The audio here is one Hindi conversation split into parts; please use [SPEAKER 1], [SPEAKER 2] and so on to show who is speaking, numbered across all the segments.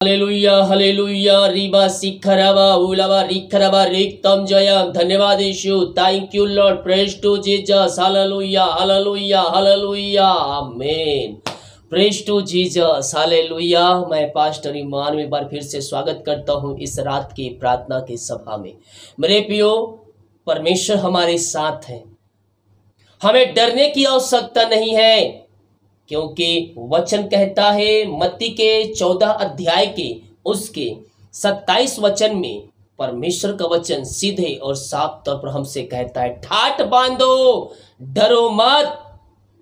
[SPEAKER 1] हालेलुया हालेलुया रीबा सिखरबा उलबा रिखरबा रिक्तम जयम। धन्यवाद यीशु, thank you Lord, praise to Jesus. Hallelujah hallelujah hallelujah आमीन, प्रेज टू जीसस हालेलुया। मैं पास्टर ईमान में एक बार फिर से स्वागत करता हूं इस रात की प्रार्थना की सभा में। मेरे प्रियो, परमेश्वर हमारे साथ है, हमें डरने की आवश्यकता नहीं है, क्योंकि वचन कहता है मत्ती के 14 अध्याय के उसके 27 वचन में परमेश्वर का वचन सीधे और साफ तौर पर हमसे कहता है, ठाठ बांधो, डरो मत,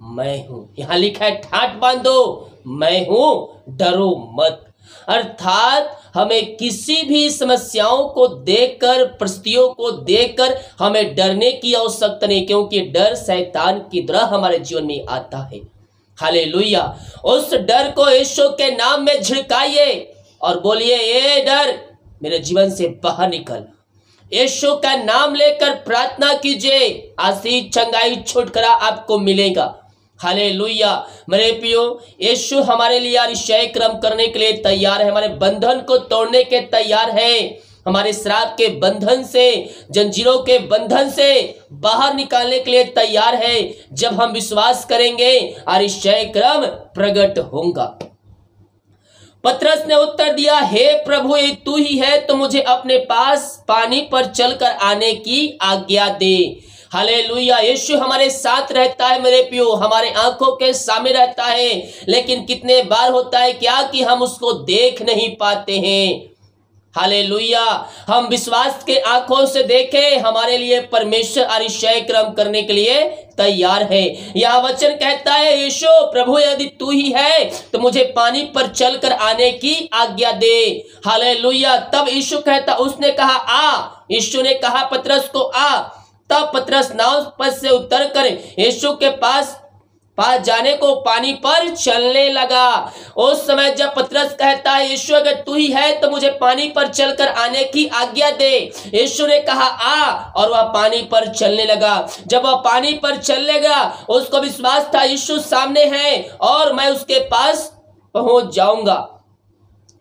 [SPEAKER 1] मैं हूं। यहां लिखा है ठाठ बांधो, मैं हूं, डरो मत। अर्थात हमें किसी भी समस्याओं को देखकर, परिस्थितियों को देखकर हमें डरने की आवश्यकता नहीं, क्योंकि डर शैतान की तरह हमारे जीवन में आता है। हालेलुया। उस डर को यीशु के नाम में झिड़काइए और बोलिए, ये डर मेरे जीवन से बाहर निकल। यीशु का नाम लेकर प्रार्थना कीजिए, आशीष, चंगाई, छुटकारा आपको मिलेगा। हालेलुया। मेरे प्रियो, यीशु हमारे लिए अतिशय कर्म करने के लिए तैयार है, हमारे बंधन को तोड़ने के तैयार है, हमारे श्राप के बंधन से, जंजीरों के बंधन से बाहर निकालने के लिए तैयार है। जब हम विश्वास करेंगे अतिशय कर्म प्रकट होगा। पतरस ने उत्तर दिया, हे प्रभु, ये तू ही है तो मुझे अपने पास पानी पर चलकर आने की आज्ञा दे। हालेलुया। यीशु हमारे साथ रहता है मेरे प्रियो, हमारे आंखों के सामने रहता है, लेकिन कितने बार होता है क्या कि हम उसको देख नहीं पाते हैं। हालेलुया। हम विश्वास के आंखों से देखें, हमारे लिए परमेश्वर अतिशय कर्म करने के लिए तैयार है। यह वचन कहता है, यीशु प्रभु, यदि तू ही है तो मुझे पानी पर चलकर आने की आज्ञा दे। हालेलुया। तब यीशु कहता, उसने कहा आ। यीशु ने कहा पतरस को आ। तब पतरस नाव पर से उतरकर यीशु के पास जाने को पानी पर चलने लगा। उस समय जब पतरस कहता है, यीशु अगर तू ही है तो मुझे पानी पर चलकर आने की आज्ञा दे, यीशु ने कहा आ, और वह पानी पर चलने लगा। जब वह पानी पर चलने लगा, उसको विश्वास था यीशु सामने है और मैं उसके पास पहुंच जाऊंगा।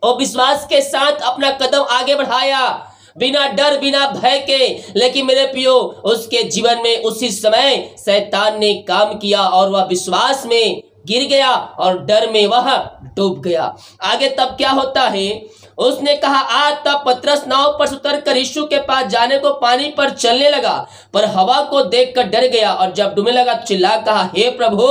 [SPEAKER 1] और विश्वास के साथ अपना कदम आगे बढ़ाया, बिना डर बिना भय के। लेकिन मेरे प्रियो, उसके जीवन में उसी समय शैतान ने काम किया और वह विश्वास में गिर गया और डर में वह डूब गया। आगे तब क्या होता है, उसने कहा आ। तब पतरस नाव पर उतरकर यीशु के पास जाने को पानी पर चलने लगा, पर हवा को देखकर डर गया और जब डूबने लगा चिल्ला कहा, हे प्रभु,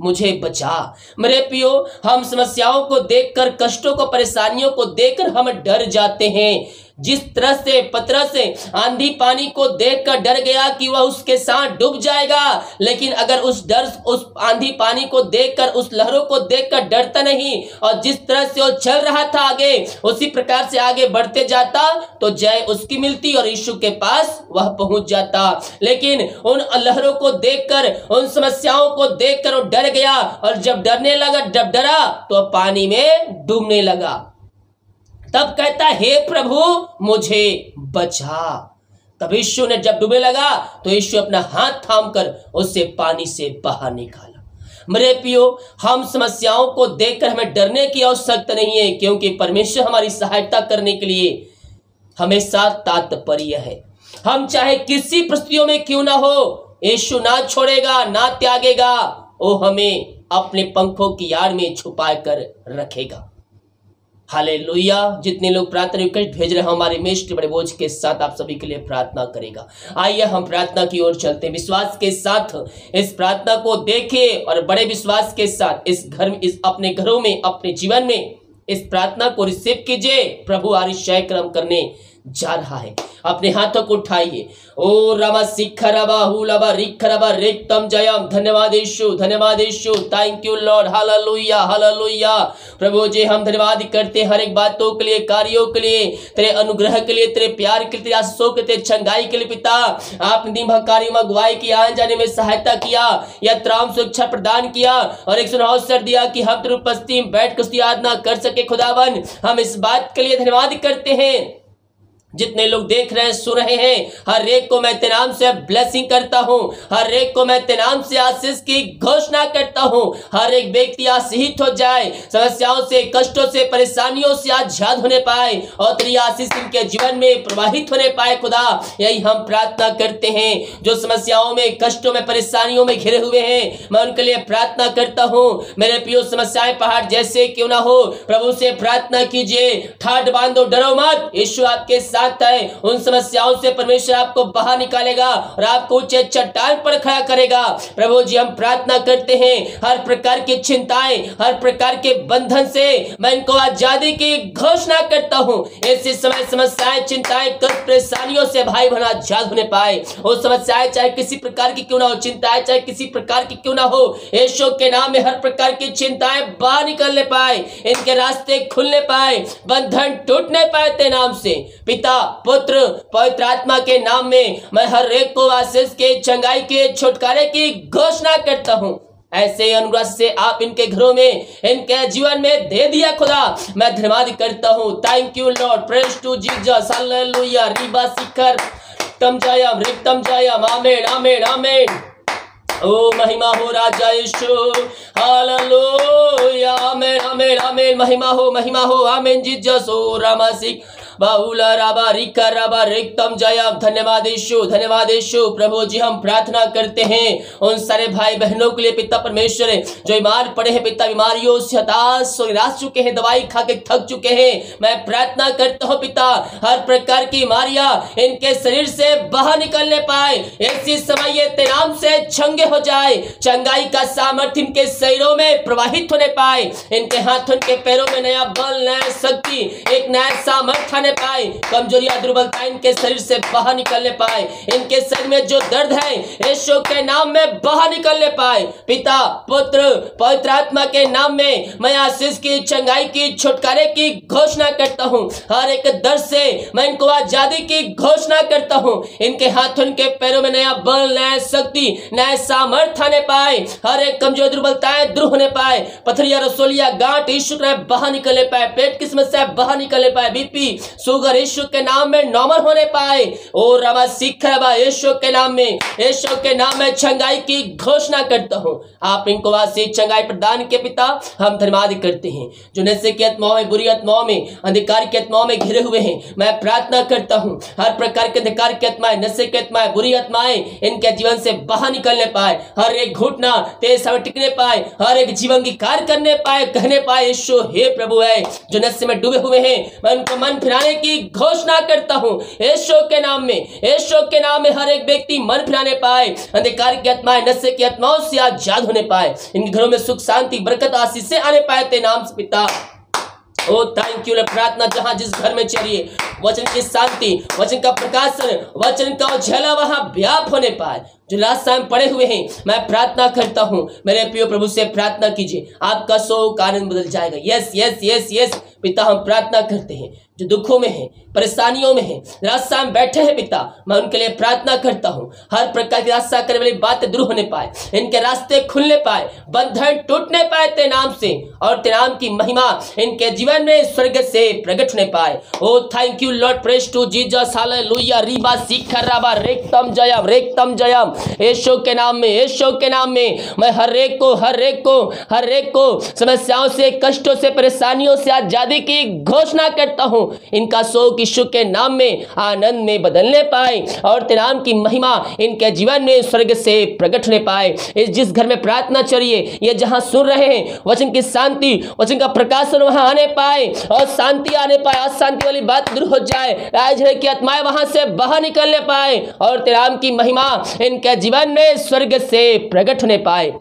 [SPEAKER 1] मुझे बचा। मेरे प्रियो, हम समस्याओं को देखकर, कष्टों को, परेशानियों को देखकर हम डर जाते हैं। जिस तरह से पतरस आंधी पानी को देखकर डर गया कि वह उसके साथ डूब जाएगा, लेकिन अगर उस आंधी पानी को देखकर, उस लहरों को देखकर डरता नहीं और जिस तरह से वो चल रहा था आगे, उसी प्रकार से आगे बढ़ते जाता तो जय उसकी मिलती और यीशु के पास वह पहुंच जाता। लेकिन उन लहरों को देखकर, उन समस्याओं को देखकर वो डर गया और जब डरने लगा, जब डरा तो पानी में डूबने लगा। तब कहता, हे प्रभु, मुझे बचा। तब यीशु ने जब डूबने लगा तो यीशु अपना हाथ थामकर उसे पानी से बाहर निकाला। मेरे प्रियो, हम समस्याओं को देखकर हमें डरने की आवश्यकता नहीं है, क्योंकि परमेश्वर हमारी सहायता करने के लिए हमेशा तात्पर्य है। हम चाहे किसी परिस्थितियों में क्यों ना हो, यीशु ना छोड़ेगा, ना त्यागेगा, वो हमें अपने पंखों की आड़ में छुपा कर रखेगा। हालेलुया। जितने लोग प्रार्थना रिक्वेस्ट भेज रहे हैं, हमारे मेष के बड़े बोझ के साथ आप सभी के लिए प्रार्थना करेगा। आइए हम प्रार्थना की ओर चलते हैं। विश्वास के साथ इस प्रार्थना को देखें और बड़े विश्वास के साथ इस अपने घरों में, अपने जीवन में इस प्रार्थना को रिसीव कीजिए। प्रभु अतिशय कर्म करने जा रहा है। अपने हाथों को उठाइए। ओ रमा सिखरबा हुलबा रिखरबा रिक्तम जयम। धन्यवाद यीशु, धन्यवाद यीशु, thank you Lord. Hallelujah hallelujah. प्रभु जी, हम धन्यवाद करते हैं हर एक बातों के लिए, कार्यों के लिए, तेरे अनुग्रह के लिए, तेरे प्यार के लिए, तेरे आशीषों के, तेरे चंगाई के लिए। पिता, आपने दिन भर कार्यों में अगुवाई की, आने जाने में सहायता किया, यात्राओं में सुरक्षा प्रदान किया और एक सुनहरा अवसर दिया कि हम तेरी उपस्थिति में बैठ कर आराधना कर सके। खुदावन, हम इस बात के लिए धन्यवाद करते हैं जितने लोग देख रहे हैं, सुन रहे हैं, हर एक को मैं तेरे नाम से ब्लेसिंग करता हूं। हर एक को मैं तेरे नाम से आशीष की घोषणा करता हूं। हर एक व्यक्ति आशीषित हो जाए, समस्याओं से, कष्टों से, परेशानियों से आजाद होने पाए और तेरी आशीष इनके जीवन में प्रवाहित होने पाए। खुदा, यही हम प्रार्थना करते हैं। जो समस्याओं में, कष्टों में, परेशानियों में घिरे हुए हैं, मैं उनके लिए प्रार्थना करता हूं। मेरे प्रियो, समस्याएं पहाड़ जैसे क्यों ना हो, प्रभु से प्रार्थना कीजिए। ठाठ बांधो, डरो मत, यीशु आपके साथ है। उन समस्याओं से परमेश्वर आपको बाहर निकालेगा और आपको ऊंचे चट्टान पर खड़ा करेगा। प्रभु जी, हम प्रार्थना करते हैं, हर प्रकार की चिंताएं, हर प्रकार के बंधन से मैं इनको आजादी की घोषणा करता हूं। ऐसे समय समस्याएं, चिंताएं, कष्ट, परेशानियों से भाई बहन आजाद होने पाए। वो समस्याएं चाहे किसी प्रकार की क्यों ना हो, चिंताएं चाहे किसी प्रकार की क्यों ना हो, यीशु के नाम में हर प्रकार की चिंताएं बाहर निकलने पाए, इनके रास्ते खुलने पाए, बंधन टूटने पाए तेरे नाम से। पिता, पुत्र, पवित्र आत्मा के नाम में मैं हर एक को आशीष के, चंगाई के, छुटकारे की घोषणा करता हूं। ऐसे अनुग्रह से आप इनके घरों में, इनके जीवन में दे दिया खुदा, मैं धन्यवाद करता हूं। Thank you Lord, praise to Jesus, hallelujah. रिबा शिखर तम जयम, रिक्तम जयम, आमेन, आमेन, आमेन। ओ महिमा हो राजा यीशु, हालेलुया, आमेन, आमेन, आमेन। महिमा हो, आमेन जीसस। ओ रामासिक बाहुला राबा रिका राबा रिक्तम जयम। धन्यवाद यीशु, धन्यवाद यीशु। प्रभु जी, हम प्रार्थना करते हैं उन सारे भाई बहनों के लिए पिता परमेश्वर, जो बीमार पड़े हैं पिता, बीमारियों से हताश निराश चुके हैं, दवाई खा के थक चुके हैं, मैं प्रार्थना करता हूँ पिता, हर प्रकार की बीमारियां इनके शरीर से बाहर निकलने पाए। ऐसी समय ये तेरे नाम से चंगे हो जाए, चंगाई का सामर्थ्य इनके शरीरों में प्रवाहित होने पाए, इनके हाथों के पैरों में नया बल, नया शक्ति, एक नया सामर्थ्य आने पाए, कमजोरियां, दुर्बलता इनके शरीर से बाहर निकलने पाए, इनके शरीर में जो दर्द है यीशु के नाम में बाहर निकलने पाए। पिता, पुत्र, पवित्र आत्मा के नाम में मैं आशीष की, चंगाई की, छुटकारे की घोषणा करता हूं। हर एक दर्द से मैं इनको आजादी की घोषणा करता हूं। इनके हाथों, इनके पैरों में नया बल, नया शक्ति, नया सामर्थ्य आने पाए, हर एक कमजोर, दुर्बलताएं दूर होने पाए, पथरिया, रसोलिया, गांठ यीशु के बाहर निकलने पाए, पेट की समस्या बाहर निकलने पाए, बीपी, शुगर यीशु के नाम में नॉर्मल होने पाए। ओ रमा सीखा यीशु के नाम में, यीशु के नाम में चंगाई की घोषणा करता हूं। आप इनको आशीष, चंगाई प्रदान के पिता, हम धन्यवाद करते हैं। जो नशे की आत्माओं में, बुरी आत्माओं में, अंधकार की आत्माओं में घिरे हुए हैं, मैं प्रार्थना करता हूं हर प्रकार के अंधकार की आत्माएं, नशे की आत्माएं, बुरी आत्माएं इनके जीवन से बाहर निकलने पाए, हर एक घुटना तेज समय टिकने पाए, हर एक जीवन की कार्य करने पाए, कहने पाए यीशु हे प्रभु है। जो नशे में डूबे हुए हैं, मैं उनको मन फिराने की घोषणा करता हूं यीशु के नाम में, यीशु के नाम में हर एक व्यक्ति मन फिराने पाए, अंधकार की आत्माएं, नशे की आत्माओं से आजाद होने पाए, इनके घरों में सुख, शांति, बरकत, आशीष से आने पाए तेरे नाम से पिता। ओ थैंक यू। प्रार्थना जहां जिस घर में चलिए, वचन की शांति, वचन का प्रकाशन, वचन का उजाला वहां व्याप होने पाए। जो रास्ता में पड़े हुए हैं, मैं प्रार्थना करता हूं मेरे प्रिय प्रभु से प्रार्थना कीजिए, आपका शोक आनंद बदल जाएगा। यस यस यस यस पिता, हम प्रार्थना करते हैं जो दुखों में है, परेशानियों में है, रास्ता में बैठे हैं पिता, मैं उनके लिए प्रार्थना करता हूं हर प्रकार की रास्ता करने वाली बातें दूर होने पाए, इनके रास्ते खुलने पाए, बंधन टूटने पाए तेरे नाम से, और तेरे नाम की महिमा इनके जीवन में स्वर्ग से प्रकट होने पाए। Oh thank you Lord, praise to Jesus, hallelujah. रीबा सीखराबा रेक्तम जयम, रेक्तम जयम। यीशु के नाम में, यीशु के नाम में मैं हर एक को समस्याओं से, कष्टों से, परेशानियों से आजादी की घोषणा करता हूं। इनका शोक यीशु के नाम में आनंद में बदलने पाए, और तेरे नाम की महिमा इनके जीवन में स्वर्ग से प्रकट होने पाए। इस जिस घर में प्रार्थना चलिए, ये जहां सुन रहे हैं, वचन की शांति, वचन का प्रकाशन वहां आने पाए, और शांति आने पाए, अशांति वाली बात दूर हो जाए, राज की आत्माएं वहां से बाहर निकलने पाए, और तेरे नाम की महिमा इनके जीवन में स्वर्ग से प्रकट होने पाए।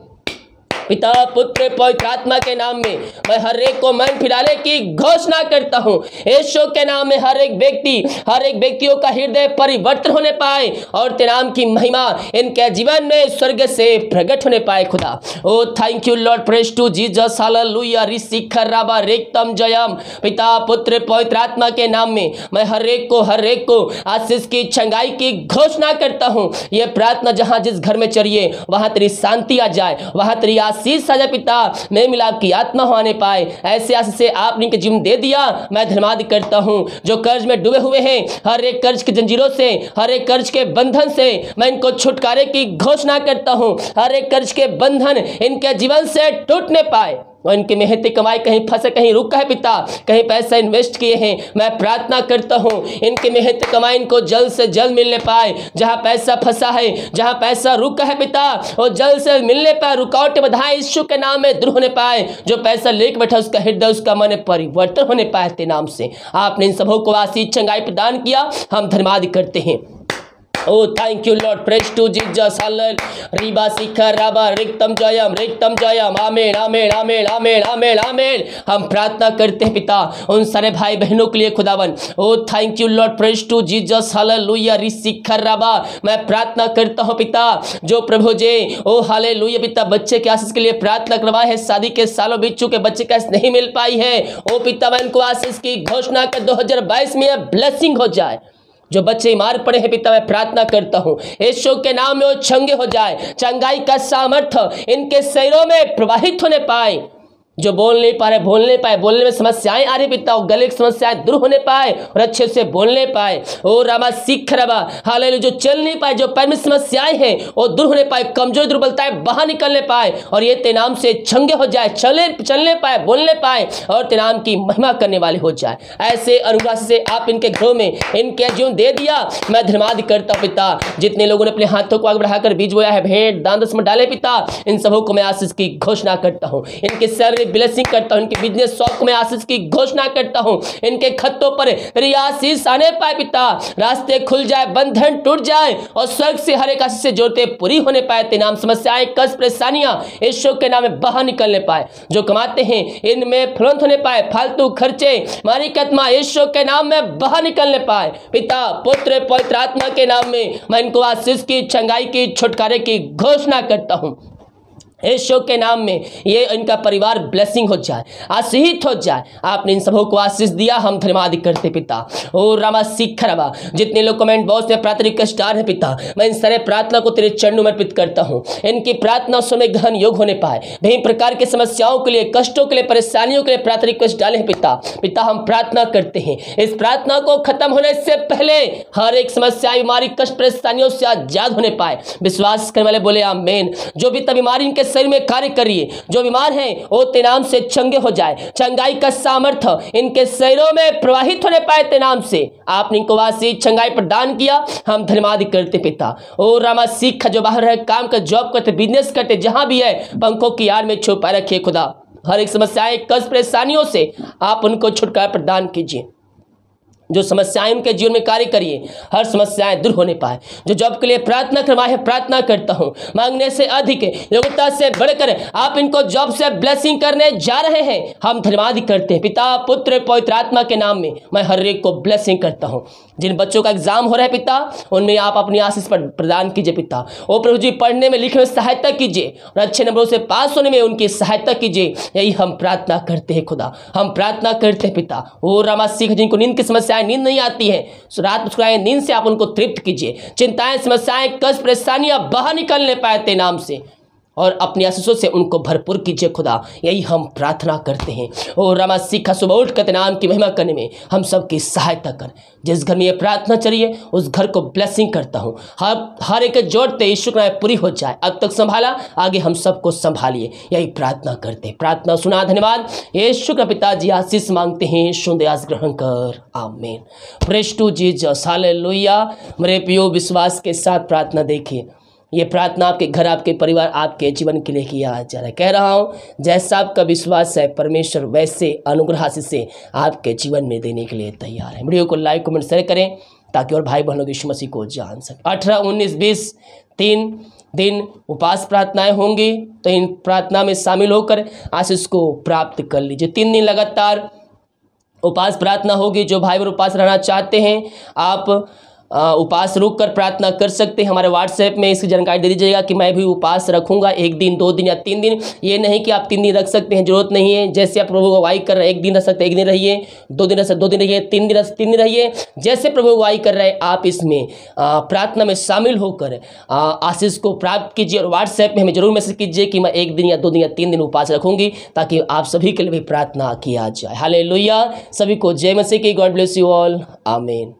[SPEAKER 1] पिता, पुत्र, पवित्र आत्मा के नाम में मैं हर एक को मन फिराने की घोषणा करता हूं। यीशु के नाम में हर एक व्यक्तियों का हृदय परिवर्तन होने पाए, और तेरे नाम की महिमा इनके जीवन में स्वर्ग से प्रकट होने पाए खुदा। Oh thank you Lord, praise to Jesus, hallelujah. रिसिखराबा रेक्तम जयम। पिता, पुत्र, पवित्र आत्मा के नाम में मैं हर एक को आशीष की, चंगाई की घोषणा करता हूं। यह प्रार्थना जहां जिस घर में चलिए, वहां तेरी शांति आ जाए, वहां तेरी आशीष आ जाए पिता, मैं मिलाप की आत्मा होने पाए। ऐसे आशीष से आपने इनके जीवन दे दिया, मैं धन्यवाद करता हूँ। जो कर्ज में डूबे हुए हैं, हर एक कर्ज की जंजीरों से, हर एक कर्ज के बंधन से मैं इनको छुटकारे की घोषणा करता हूँ। हर एक कर्ज के बंधन इनके जीवन से टूटने पाए और इनकी मेहनती कमाई कहीं फंसे, कहीं रुका है पिता, कहीं पैसा इन्वेस्ट किए हैं, मैं प्रार्थना करता हूँ इनकी मेहनती कमाई इनको जल्द से जल्द मिलने पाए। जहाँ पैसा फंसा है, जहाँ पैसा रुका है पिता, और जल्द से मिलने पाए, रुकावटें बाधाएं यीशु के नाम में दूर होने पाए। जो पैसा लेकर बैठा उसका हृदय, उसका मन परिवर्तन होने पाए तेरे नाम से। आपने इन सबों को आशीष चंगाई प्रदान किया, हम धन्यवाद करते हैं। Oh, thank you, Lord. Praise to Jesus. Hallelujah. Riba sikha raba रिक्तम Jayam. आमेन आमेन आमेन आमेन आमेन आमेन। हम प्रार्थना करते हैं पिता उन सारे भाई बहनों के लिए खुदावन। Oh thank you Lord, praise to Jesus, hallelujah. रिसिखा रबा, मैं प्रार्थना करता हूँ पिता जो प्रभु जे ओ हालेलुया पिता बच्चे के आशीष के लिए प्रार्थना करवाए है, शादी के सालों बीत चुके बच्चे का नहीं मिल पाई है, ओ पिता मैं इनको आशीष की घोषणा कर 2022 में ब्लेसिंग हो जाए। जो बच्चे बीमार पड़े हैं पिता मैं प्रार्थना करता हूँ यीशु के नाम में वो चंगे हो जाए, चंगाई का सामर्थ्य इनके शरीरों में प्रवाहित होने पाए। जो बोल नहीं पा रहे बोल नहीं पाए, बोलने में समस्याएं आ रही पिता, गले की समस्याएं दूर होने पाए और अच्छे से बोलने पाए। ओ रामा सीख रबा हालेलुया, जो चल नहीं पाए, जो पैर में समस्याएं हैं वो दूर होने पाए, कमजोर दुर्बलताएं बाहर निकलने पाए और ये तेरे नाम से चंगे हो जाए, चलने पाए, बोलने पाए और तेरे नाम की महिमा करने वाले हो जाए। ऐसे अनुग्रह से आप इनके घरों में इनके जीवन दे दिया, मैं धन्यवाद करता हूँ पिता। जितने लोगों ने अपने हाथों को आगे बढ़ाकर बीज बोया है, भेंट दान दशम डाले पिता, इन सबों को मैं आशीष की घोषणा करता हूँ। इनके सैलरी ब्लेसिंग करता हूं, इनके बिजनेस शॉप को मैं आशीष की घोषणा करता हूं। इनके खतों पर तेरी आशीष आने पाए पिता, रास्ते खुल जाए, बंधन टूट जाए और स्वर्ग से हर एक आशीष से जोड़ते पूरी होने पाए। तेरे नाम समस्याएं कष्ट परेशानियां यीशु के नाम में बाहर निकलने पाए। जो कमाते हैं इनमें फलवंत होने पाए, फालतू खर्चे मारी आत्मा यीशु के नाम में बाहर निकलने पाए। पिता पुत्र पवित्र आत्मा के नाम में मैं इनको आशीष की चंगाई की छुटकारे की घोषणा करता हूं। यीशु के नाम में ये इनका परिवार ब्लेसिंग हो जाए, आशीषित हो जाए। आपने इन सबों को आशीष दिया, हम धन्यवाद करते पिता। ओ रामा सीख रबा, जितने लोग कमेंट बॉक्स में प्रार्थना रिक्वेस्ट डाल है पिता, मैं इन सारे प्रार्थना को तेरे चरणों में अर्पित करता हूँ। इनकी प्रार्थना सुने ग्रहण योग होने पाए। विभिन्न प्रकार की समस्याओं के लिए, कष्टों के लिए, परेशानियों के लिए प्रार्थना रिक्वेस्ट डाले हैं पिता। पिता हम प्रार्थना करते हैं इस प्रार्थना को खत्म होने से पहले हर एक समस्या, बीमारी, कष्ट, परेशानियों से आजाद होने पाए। विश्वास करने वाले बोले आमीन। जो भी बीमारी इनके शरीर में कार्य करिए, जो बीमार हैं वो तेरे नाम से चंगे हो जाए, चंगाई का सामर्थ्य इनके शरीरों में प्रवाहित होने पाए। तेरे नाम से आपने इनको आशीष चंगाई प्रदान किया, हम धन्यवाद करते पिता। ओ रामा सीख, जो बाहर है काम कर, जॉब करते, बिजनेस करते, जहां भी है पंखों की आड़ में छुपा रखिए खुदा। हर एक समस्याएं कष्ट परेशानियों से आप उनको छुटकारा प्रदान कीजिए। जो समस्याएं उनके जीवन में कार्य करिए, हर समस्याएं दूर होने पाए। जो जॉब के लिए प्रार्थना करवाए है, प्रार्थना करता हूं मांगने से अधिक, योग्यता से बढ़कर आप इनको जॉब से ब्लेसिंग करने जा रहे हैं। हम धन्यवाद करते हैं पिता पुत्र पवित्र आत्मा के नाम में मैं हर एक को ब्लेसिंग करता हूं। जिन बच्चों का एग्जाम हो रहा है पिता, उनमें आप अपनी आशीष प्रदान कीजिए पिता। ओ प्रभु जी, पढ़ने में लिखने में सहायता कीजिए और अच्छे नंबरों से पास होने में उनकी सहायता कीजिए। यही हम प्रार्थना करते हैं खुदा, हम प्रार्थना करते हैं पिता। ओ रामा सीख, जिनको नींद की समस्या, नींद नहीं आती है, रात मुस्कुराए, नींद से आप उनको तृप्त कीजिए। चिंताएं, समस्याएं, कष्ट, परेशानियां बाहर निकलने पाए तेरे नाम से और अपनी आशीषों से उनको भरपूर कीजिए खुदा। यही हम प्रार्थना करते हैं। ओ रामा सीखा, सुबह उठ कर नाम की महिमा करने में हम सबकी सहायता कर। जिस घर में ये प्रार्थना चलिए उस घर को ब्लेसिंग करता हूँ। हर एक जोड़ते यीशु का पूरी हो जाए। अब तक संभाला, आगे हम सबको संभालिए। यही प्रार्थना करते, प्रार्थना सुना। धन्यवाद यीशु का पिताजी, आशीष मांगते हैं, सुन आस ग्रहण कर, आमीन। Praise to Jesus, hallelujah. मेरे प्रियो, विश्वास के साथ प्रार्थना देखिए। ये प्रार्थना आपके घर, आपके परिवार, आपके जीवन के लिए किया जा रहा है। कह रहा हूँ जैसा आपका विश्वास है, परमेश्वर वैसे अनुग्रह से आपके जीवन में देने के लिए तैयार है। वीडियो को लाइक कमेंट शेयर करें ताकि और भाई बहनों यीशु मसीह को जान सकें। 18, 19, 20 3 दिन उपवास प्रार्थनाएं होंगी, तो इन प्रार्थना में शामिल होकर आशीष को प्राप्त कर लीजिए। 3 दिन लगातार उपवास प्रार्थना होगी। जो भाई बहन उपवास रहना चाहते हैं, आप उपवास रुक कर प्रार्थना कर सकते हैं। हमारे व्हाट्सएप में इसकी जानकारी दे दीजिएगा कि मैं भी उपवास रखूंगा 1 दिन, 2 दिन या 3 दिन। ये नहीं कि आप 3 दिन रख सकते हैं, जरूरत नहीं है। जैसे आप प्रभु को अगुवाई कर रहे हैं, 1 दिन रख सकते हैं, 1 दिन रहिए, 2 दिन रख सकते 2 दिन रहिए, 3 दिन 3 दिन रहिए। जैसे प्रभु अगुवाई कर रहे हैं आप इसमें प्रार्थना में शामिल होकर आशीष को प्राप्त कीजिए। और व्हाट्सएप में हमें जरूर मैसेज कीजिए कि मैं 1 दिन या 2 दिन या 3 दिन उपवास रखूंगी, ताकि आप सभी के लिए भी प्रार्थना किया जाए। हालेलुया। सभी को जय मसीह की। God bless you all. आमीन।